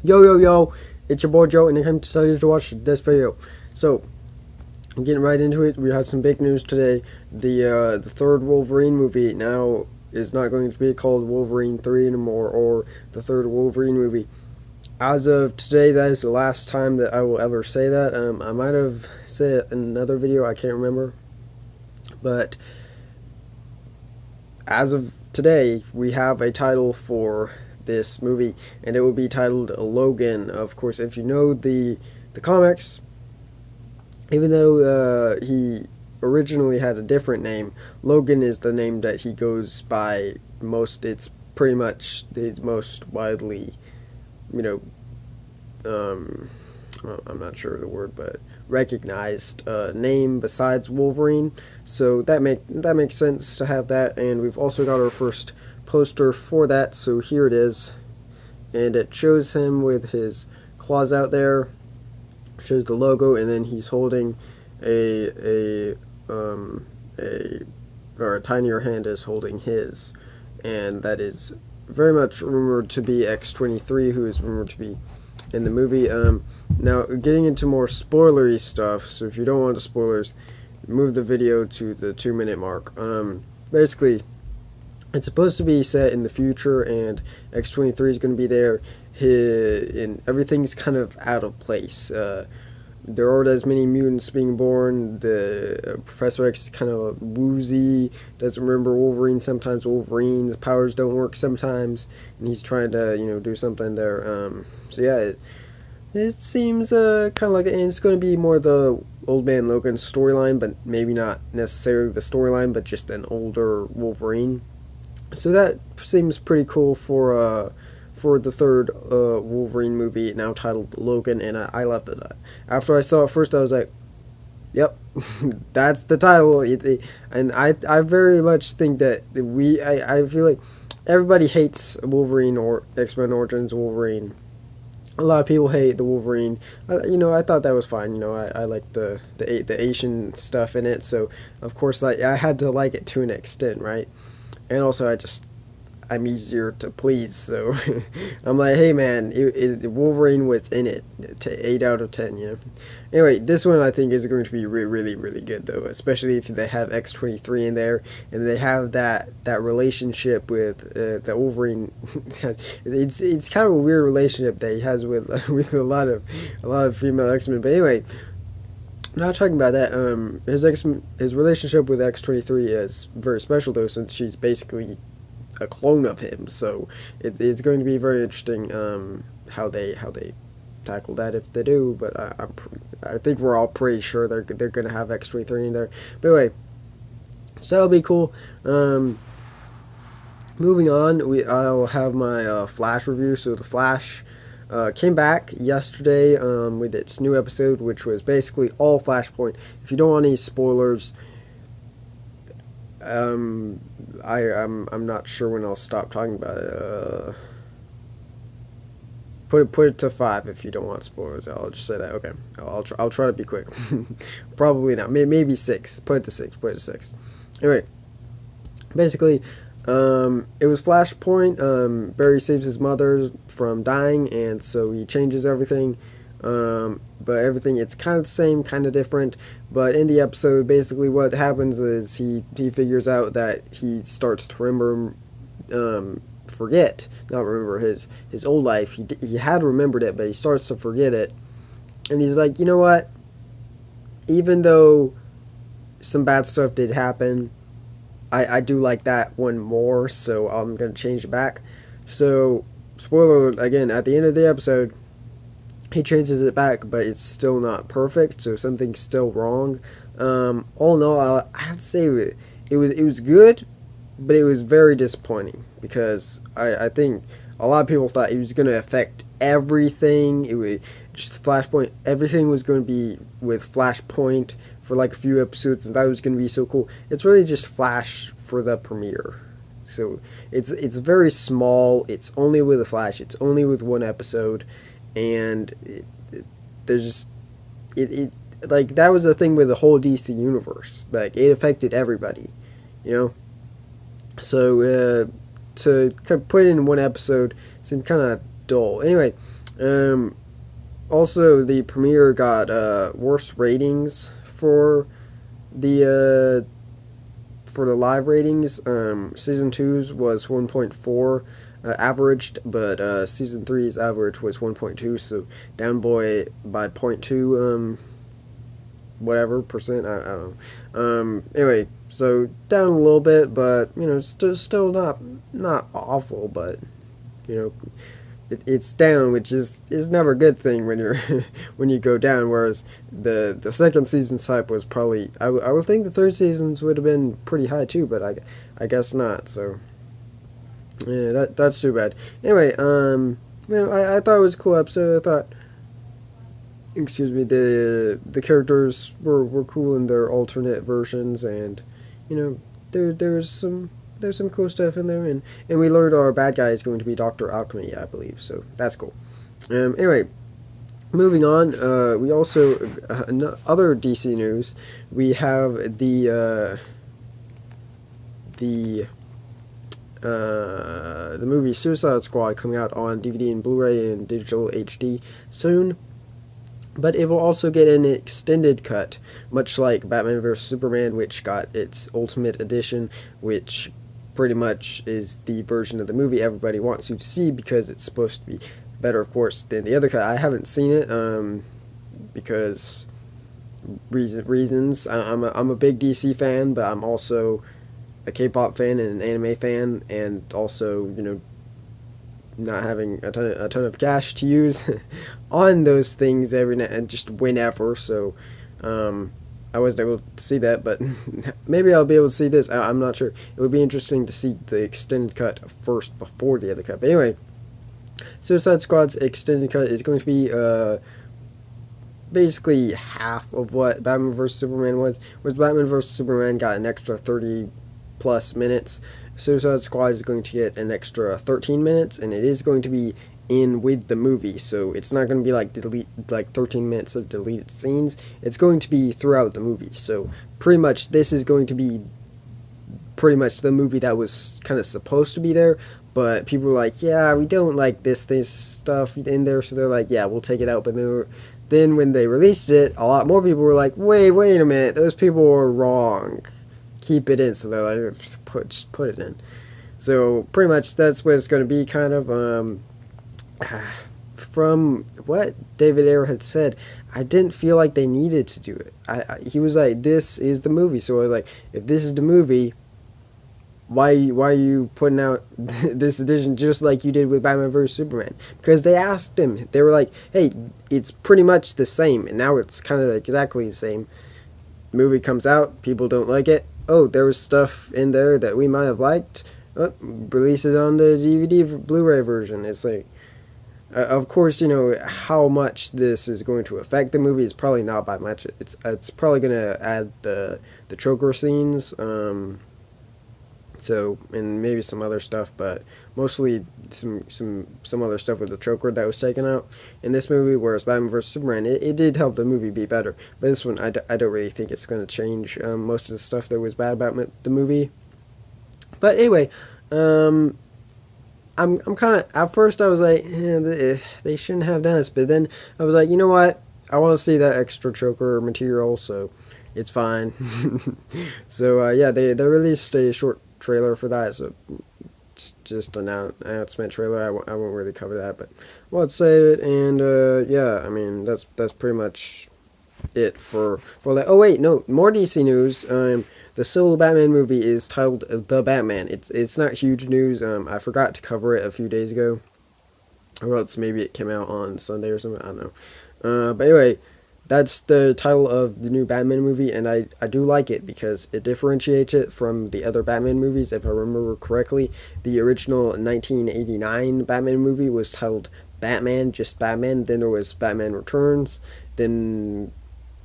Yo yo yo, it's your boy Joe, and I'm excited to watch this video. So, I'm getting right into it. We have some big news today. The third Wolverine movie now is not going to be called Wolverine 3 anymore, or the third Wolverine movie. As of today, that is the last time that I will ever say that. I might have said it in another video, I can't remember. But as of today, we have a title for this movie, and it will be titled Logan. Of course, if you know the comics, even though he originally had a different name, Logan is the name that he goes by most. It's pretty much the most widely, you know, well, I'm not sure of the word, but recognized name besides Wolverine. So that makes sense to have that, and we've also got our first poster for that. So here it is, and it shows him with his claws out there, shows the logo, and then he's holding a or a tinier hand is holding his, and that is very much rumored to be X-23, who is rumored to be in the movie. Now, getting into more spoilery stuff, so if you don't want the spoilers, move the video to the 2-minute mark. Basically, it's supposed to be set in the future, and X-23 is going to be there, and everything's kind of out of place. There aren't as many mutants being born. The Professor X is kind of woozy, doesn't remember Wolverine. Sometimes Wolverine's powers don't work sometimes, and he's trying to, do something there. So yeah, it seems kind of like, and it's going to be more the Old Man Logan storyline, but maybe not necessarily the storyline, but just an older Wolverine. So that seems pretty cool for the third Wolverine movie, now titled Logan, and I loved it. After I saw it first, I was like, yep, that's the title. And I very much think that I feel like everybody hates Wolverine or X-Men Origins Wolverine. A lot of people hate the Wolverine. I thought that was fine. I like the Asian stuff in it, so of course I had to like it to an extent, right? And also I'm easier to please, so I'm like, hey man, Wolverine was in it to 8 out of 10. Anyway, this one I think is going to be really really good though, especially if they have X-23 in there, and they have that relationship with the Wolverine. It's kind of a weird relationship that he has with with a lot of female X-Men. But anyway, I'm not talking about that. His relationship with X-23 is very special though, since she's basically a clone of him. So it's going to be very interesting how they tackle that, if they do. But I think we're all pretty sure they're going to have X-23 in there. But anyway, so that'll be cool. Moving on, I'll have my Flash review. So the Flash came back yesterday with its new episode, which was basically all Flashpoint. If you don't want any spoilers, I'm not sure when I'll stop talking about it. Put it to 5 if you don't want spoilers. I'll just say that. Okay, I'll try to be quick. Probably not. Maybe 6. Put it to 6. Put it to 6. Anyway, basically, it was Flashpoint. Barry saves his mother from dying, and so he changes everything. But everything, it's kind of the same, kind of different. But in the episode, basically what happens is he figures out that he starts to remember, not remember his old life. He had remembered it, but he starts to forget it. And he's like, you know what? Even though some bad stuff did happen, I do like that one more, so I'm going to change it back. So, spoiler alert, again, at the end of the episode, he changes it back, but it's still not perfect, so something's still wrong. All in all, I have to say it was good, but it was very disappointing, because I think a lot of people thought it was going to affect everything. It was just Flashpoint. Everything was going to be with Flashpoint for like a few episodes, and that was going to be so cool. It's really just Flash for the premiere. So it's very small. It's only with a Flash. It's only with one episode. And there's just like, that was the thing with the whole DC universe. Like, it affected everybody. So to kind of put it in one episode seemed kind of dull. Anyway, Um, Also, the premiere got worse ratings the for the live ratings. Season two's was 1.4 averaged, but season three's average was 1.2, so down by point 0.2 whatever percent. I don't know. Anyway, so down a little bit, but still not awful, but you know it's down, which is never a good thing when you're when you go down. Whereas the second season's hype was probably I would think the third season's would have been pretty high too, but I guess not. So yeah, that's too bad. Anyway, I thought it was a cool episode. I thought, excuse me, the characters were cool in their alternate versions, and there's some cool stuff in there, and we learned our bad guy is going to be Dr. Alchemy, I believe, so that's cool. Anyway, moving on, we also other DC news. We have the movie Suicide Squad coming out on DVD and Blu-ray and digital HD soon. But it will also get an extended cut, much like Batman vs. Superman, which got its Ultimate Edition, which pretty much is the version of the movie everybody wants you to see because it's supposed to be better, of course, than the other cut. I haven't seen it because reasons. I'm a big DC fan, but I'm also a K-pop fan and an anime fan, and also not having a ton of cash to use on those things every night and just whenever. So I wasn't able to see that, but maybe I'll be able to see this. I'm not sure. It would be interesting to see the extended cut first before the other cut. But anyway, Suicide Squad's extended cut is going to be basically half of what Batman vs. Superman was. Batman vs. Superman got an extra 30 plus minutes. Suicide Squad is going to get an extra 13 minutes, and it is going to be in with the movie, so it's not going to be like 13 minutes of deleted scenes. It's going to be throughout the movie, so pretty much this is going to be pretty much the movie that was kind of supposed to be there, but people were like, yeah, we don't like this stuff in there, so they're like, yeah, we'll take it out. But then when they released it, a lot more people were like, wait a minute, those people were wrong, keep it in. So they're like, just put it in. So pretty much that's what it's going to be, kind of. From what David Ayer had said, I didn't feel like they needed to do it. He was like, this is the movie. So I was like, if this is the movie, why are you putting out this edition just like you did with Batman vs. Superman? Because they asked him, they were like, hey, it's pretty much the same, and now it's kind of exactly the same. Movie comes out, people don't like it. Oh, there was stuff in there that we might have liked. Oh, release it on the DVD Blu-ray version. It's like, of course, how much this is going to affect the movie is probably not by much. It's probably going to add the choker scenes, so, and maybe some other stuff, but mostly some other stuff with the choker that was taken out in this movie. Whereas Batman vs. Superman, it did help the movie be better. But this one, I don't really think it's going to change most of the stuff that was bad about the movie. But anyway, I'm kind of, at first I was like, they shouldn't have done this, but then I was like, you know what, I want to see that extra choker material, so it's fine. So yeah, they released a short trailer for that, so it's just an announcement trailer. I won't really cover that, but let's save it. And yeah, I mean, that's pretty much it for that. Oh wait, no, more DC news. The solo Batman movie is titled The Batman. It's not huge news. I forgot to cover it a few days ago, or else maybe it came out on Sunday or something. I don't know. But anyway, that's the title of the new Batman movie, and I do like it because it differentiates it from the other Batman movies. If I remember correctly, the original 1989 Batman movie was titled Batman, just Batman. Then there was Batman Returns, then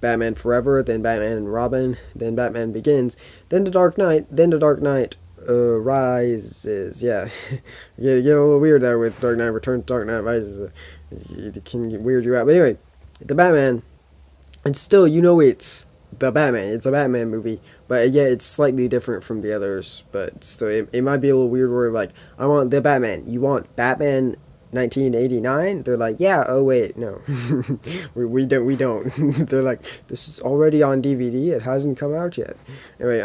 Batman Forever, then Batman and Robin, then Batman Begins, then The Dark Knight, then The Dark Knight Rises. Yeah, yeah, get a little weird there with Dark Knight Returns, Dark Knight Rises. It can weird you out. But anyway, the Batman, and still, it's the Batman. It's a Batman movie, but yeah, it's slightly different from the others. But still, it might be a little weird where like, I want the Batman. You want Batman 1989? They're like, yeah, oh wait, no. we don't. They're like, this is already on DVD, it hasn't come out yet. Anyway,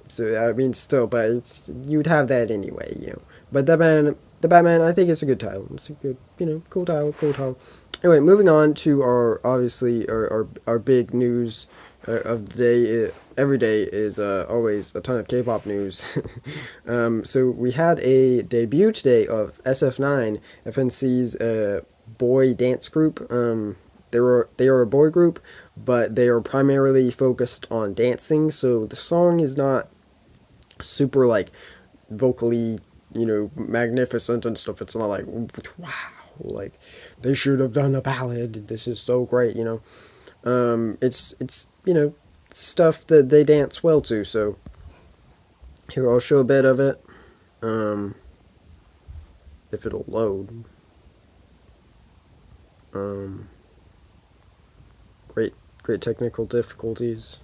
so I mean, still, but you'd have that anyway, you know. But the Batman, I think it's a good title. It's a good, you know, cool title. Anyway, moving on to obviously, our big news of the day. Every day is always a ton of K-pop news. So we had a debut today of SF9, FNC's boy dance group. They are a boy group, but they are primarily focused on dancing. So the song is not super like vocally, you know, magnificent and stuff. It's not like, wow, like they should have done a ballad. This is so great, you know. It's you know, stuff that they dance well to. So here, I'll show a bit of it. If it'll load. Great technical difficulties.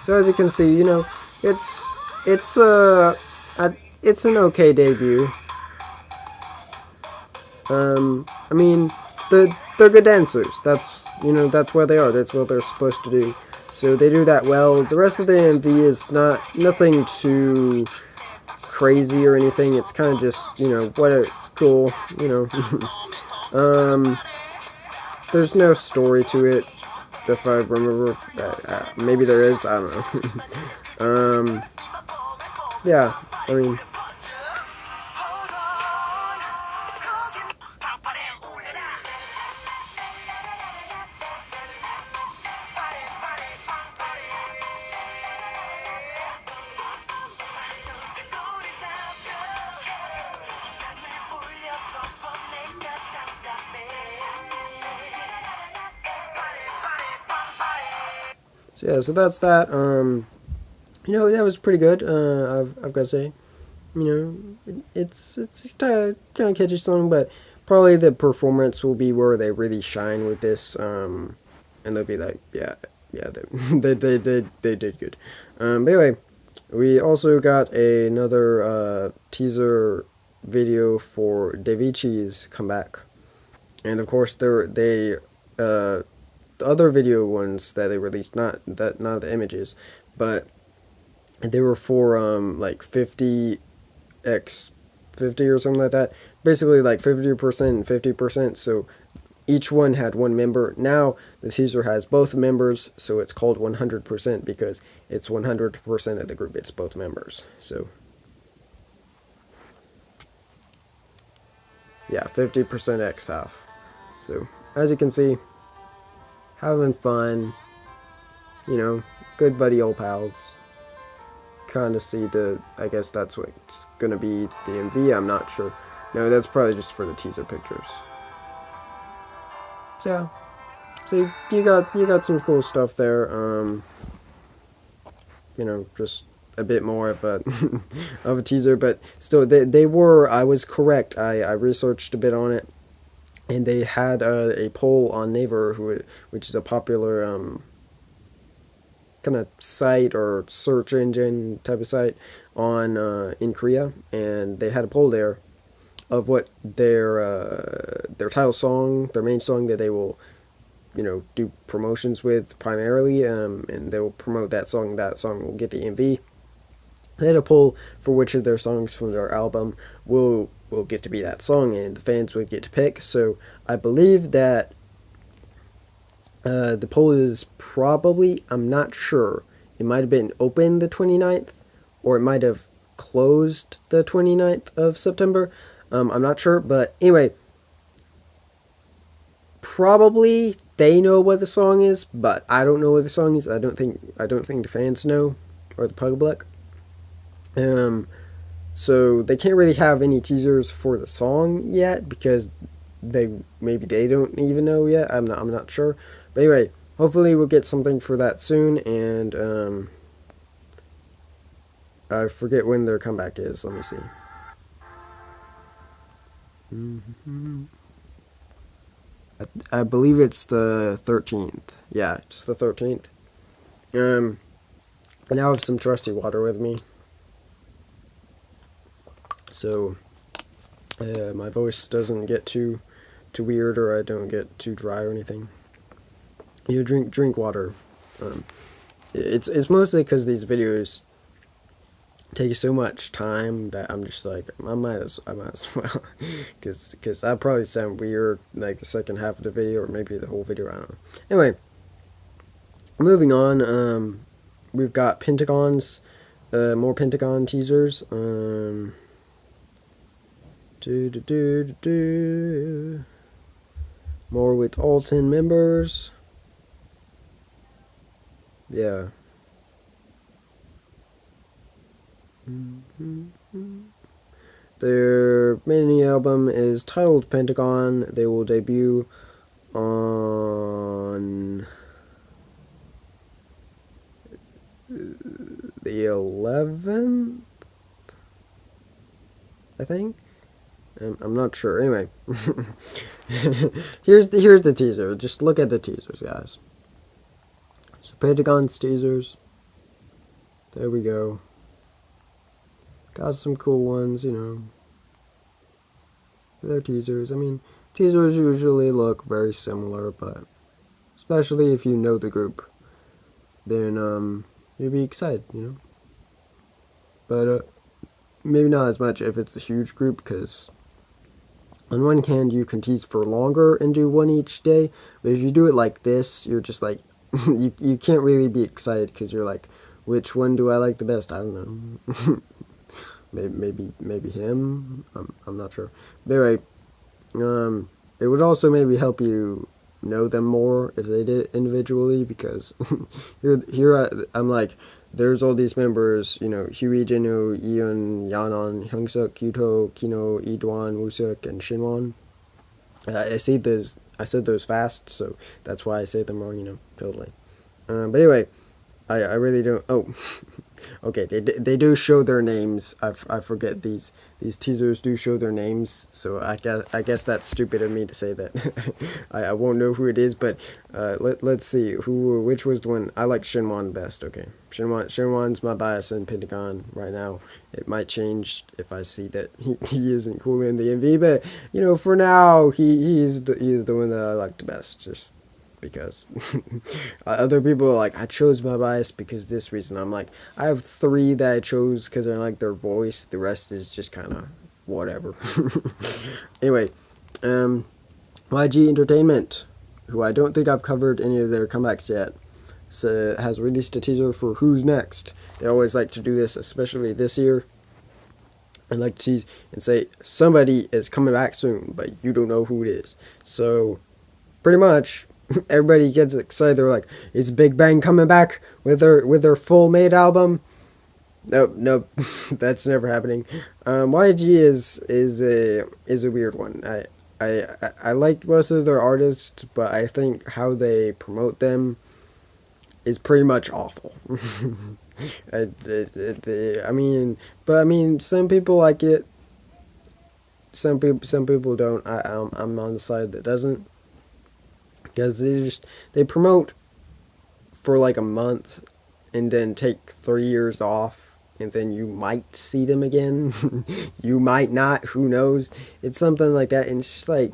So as you can see, you know, it's an okay debut. I mean, they're good dancers. That's, you know, that's what they are. That's what they're supposed to do. So they do that well. The rest of the MV is nothing too crazy or anything. It's kind of just, you know, what a cool, you know. There's no story to it, if I remember. Maybe there is. I don't know. Yeah. I mean. So yeah, so that's that. You know, that was pretty good. I've got to say, you know, it's kind of catchy song, but probably the performance will be where they really shine with this. And they'll be like, yeah, they did good. But anyway, we also got another teaser video for Davichi's comeback, and of course the other video ones that they released, not the images, but they were for like 50x 50 or something like that. Basically like 50% and 50%. So each one had one member. Now the teaser has both members, so it's called 100% because it's 100% of the group. It's both members. So yeah, 50% X half. So as you can see, having fun, you know, good buddy old pals. Kind of see I guess that's what's gonna be the MV. I'm not sure. No, that's probably just for the teaser pictures. So yeah, so you got some cool stuff there. You know, just a bit more of a of a teaser, but still, they were. I was correct. I researched a bit on it. And they had a poll on Naver, which is a popular kind of site or search engine type of site on in Korea, and they had a poll there of what their title song, their main song that they will, you know, do promotions with primarily, and they will promote that song. That song will get the MV. They had a poll for which of their songs from their album will get to be that song, and the fans would get to pick. So I believe that the poll is probably, I'm not sure, it might have been open the 29th, or it might have closed the 29th of September. I'm not sure, but anyway, probably they know what the song is, but I don't know what the song is. I don't think the fans know, or the public. So they can't really have any teasers for the song yet because maybe they don't even know yet. I'm not sure. But anyway, hopefully we'll get something for that soon. And I forget when their comeback is. Let me see. I believe it's the 13th. Yeah, it's the 13th. I now have some trusty water with me, so my voice doesn't get too weird, or I don't get too dry or anything. You drink water. It's mostly because these videos take so much time that I'm just like, I might as well, because I probably sound weird like the second half of the video, or maybe the whole video, I don't know. Anyway, moving on, we've got Pentagons, more Pentagon teasers. More with all 10 members. Yeah. Their mini album is titled Pentagon. They will debut on the 11th, I think. I'm not sure. Anyway, here's the teaser. Just look at the teasers, guys. So Pentagon's teasers. There we go. Got some cool ones, you know. They're teasers. I mean, teasers usually look very similar, but especially if you know the group, then you'll be excited, you know. But maybe not as much if it's a huge group, because on one hand you can tease for longer and do one each day, but if you do it like this, you're just like you can't really be excited, because you're like, which one do I like the best? I don't know. maybe him. I'm not sure. But anyway, it would also maybe help you know them more if they did it individually, because here I'm like, there's all these members, you know, Huey, Jinu, Ion, Yanon, Hyungsuk, Yuto, Kino, Idwan, Wusuk, and Shinwon. I said those fast, so that's why I say them wrong, you know, totally. But anyway, I really don't. Oh, okay. They do show their names. I forget these teasers do show their names. So I guess that's stupid of me to say that. I won't know who it is, but let's see which was the one. I like Shinwon best. Okay, Shinwon's my bias in Pentagon right now. It might change if I see that he isn't cool in the MV, but you know, for now he's the one that I like the best. Just because other people are like, I chose my bias because this reason. I'm like, I have 3 that I chose because I like their voice. The rest is just kind of whatever. Anyway, YG Entertainment, who I don't think I've covered any of their comebacks yet, so has released a teaser for Who's Next. They always like to do this, especially this year. I like to tease and say somebody is coming back soon, but you don't know who it is. So pretty much everybody gets excited. They're like, is Big Bang coming back with their full made album? Nope, that's never happening. YG is a weird one. I like most of their artists, but I think how they promote them is pretty much awful. I mean, some people like it. Some people don't. I'm on the side that doesn't. Because they promote for like a month and then take 3 years off, and then you might see them again. You might not, who knows. It's something like that, and it's just like,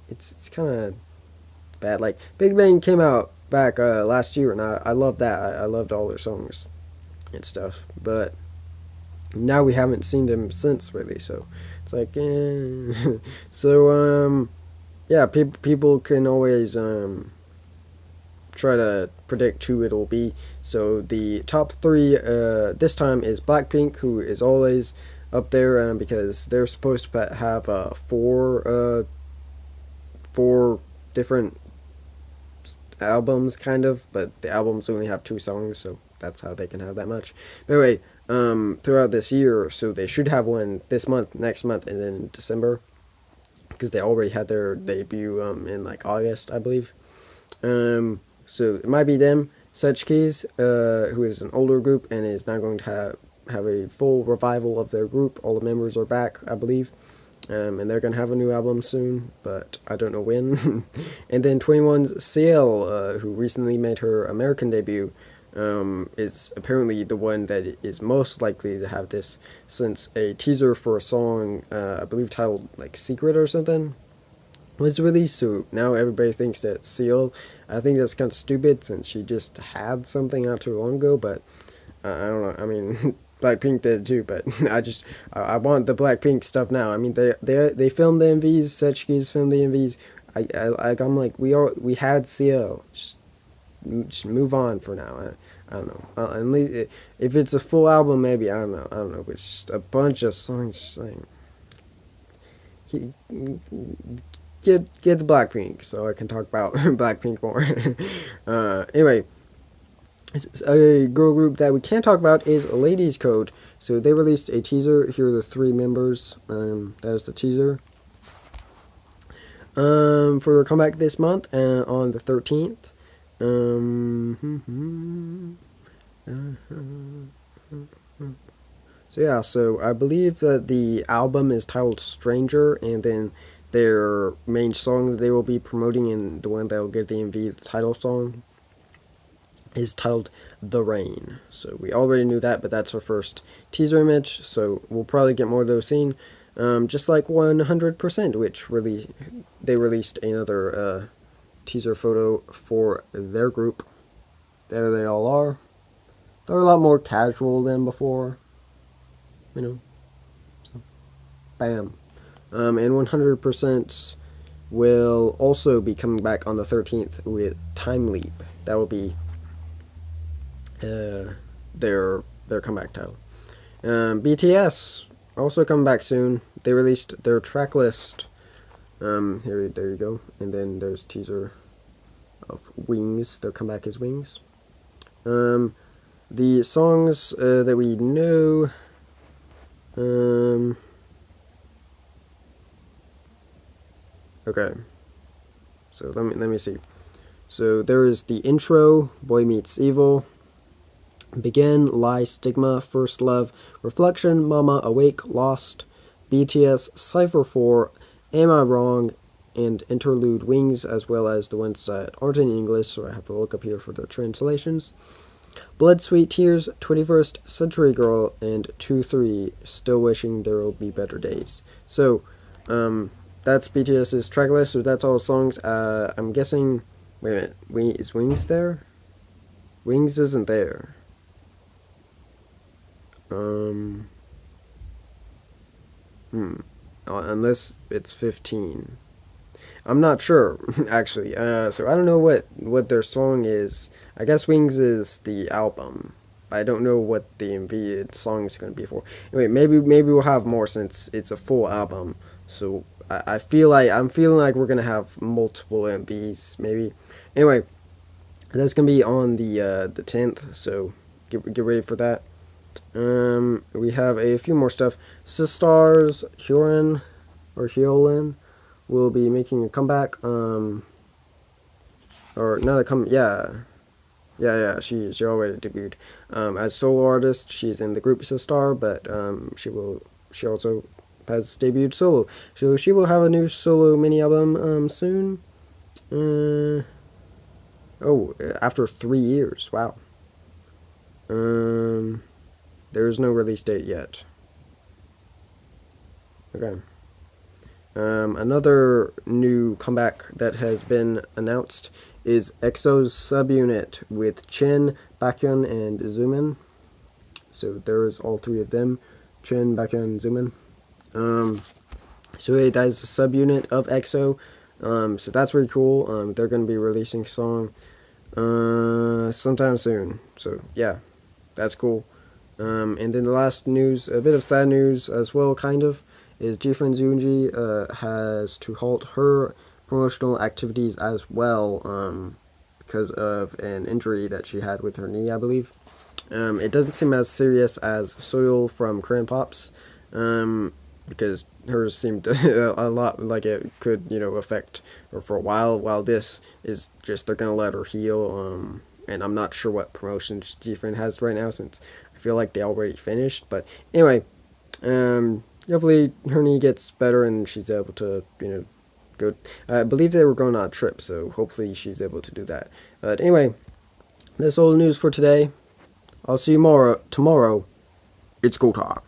it's kind of bad. Like, Big Bang came out back last year, and I loved that. I loved all their songs and stuff, but now we haven't seen them since, really, so it's like, So yeah, people can always try to predict who it'll be. So the top 3 this time is Blackpink, who is always up there, because they're supposed to have 4 different albums, kind of, but the albums only have 2 songs, so that's how they can have that much. But anyway, throughout this year, so they should have one this month, next month, and then December, because they already had their debut in like August, I believe. So it might be them. Such Keys, who is an older group and is now going to have a full revival of their group. All the members are back, I believe. And they're going to have a new album soon, but I don't know when. And then 21's CL, who recently made her American debut, is apparently the one that is most likely to have this, since a teaser for a song, I believe titled like Secret or something, was released. So now everybody thinks that Seal. I think that's kind of stupid since she just had something not too long ago, but I don't know. I mean, Blackpink did too, but I want the Blackpink stuff now. I mean, they filmed the MVs. Setsuki's filmed the MVs. I'm like, we had CO. Just move on for now. I don't know. At least if it's a full album, maybe I don't know. I don't know. But it's just a bunch of songs. Just like, get the Blackpink so I can talk about Blackpink more. Anyway, a girl group that we can't talk about is Ladies Code. So they released a teaser. Here are the 3 members. That is the teaser. For their comeback this month on the 13th. So yeah, so I believe that the album is titled Stranger, and then their main song that they will be promoting, and the one that will get the MV, the title song, is titled The Rain. So we already knew that, but that's our first teaser image, so we'll probably get more of those seen. Just like 100%, which really, they released another teaser photo for their group. There they all are. They're a lot more casual than before, you know. So, bam. And 100% will also be coming back on the 13th with Time Leap. That will be their comeback title. BTS also coming back soon. They released their track list. There you go. And then there's teaser of Wings. Their comeback is Wings. The songs that we know. Okay. So let me see. So there is the intro, Boy Meets Evil, Begin, Lie, Stigma, First Love, Reflection, Mama, Awake, Lost, BTS, Cypher 4, Am I Wrong, and Interlude Wings, as well as the ones that aren't in English, so I have to look up here for the translations. Blood, Sweet Tears, 21st Century Girl, and 2-3, Still Wishing There Will Be Better Days. So, that's BTS's track list, so that's all the songs. I'm guessing, wait a minute, is Wings there? Wings isn't there. Unless it's 15. I'm not sure, actually. So I don't know what their song is. I guess Wings is the album. I don't know what the MV song is going to be for. Anyway, maybe we'll have more since it's a full album. So I'm feeling like we're going to have multiple MVs, maybe. Anyway, that's going to be on the 10th, so get ready for that. We have a few more stuff. Sistar's Hyorin will be making a comeback. Or not a come. Yeah. She already debuted. As solo artist, she's in the group Sistar, but she also has debuted solo. So she will have a new solo mini album soon. After 3 years. Wow. There is no release date yet. Okay. Another new comeback that has been announced is EXO's subunit with Chin, Baekhyun, and Zoomin. So there's all 3 of them, Chin, Baekhyun, and Zoomin. So that is a subunit of EXO. So that's really cool. They're going to be releasing a song sometime soon. So yeah, that's cool. And then the last news, a bit of sad news as well, kind of, is G-friends Umji has to halt her promotional activities as well because of an injury that she had with her knee, I believe. It doesn't seem as serious as Soil from Korean Pops, because hers seemed a lot like it could, affect her for a while this is just they're going to let her heal, and I'm not sure what promotions G-friend has right now since I feel like they already finished, but anyway, hopefully her knee gets better and she's able to, go. I believe they were going on a trip, so hopefully she's able to do that. But anyway, That's all the news for today. I'll see you tomorrow. It's go time.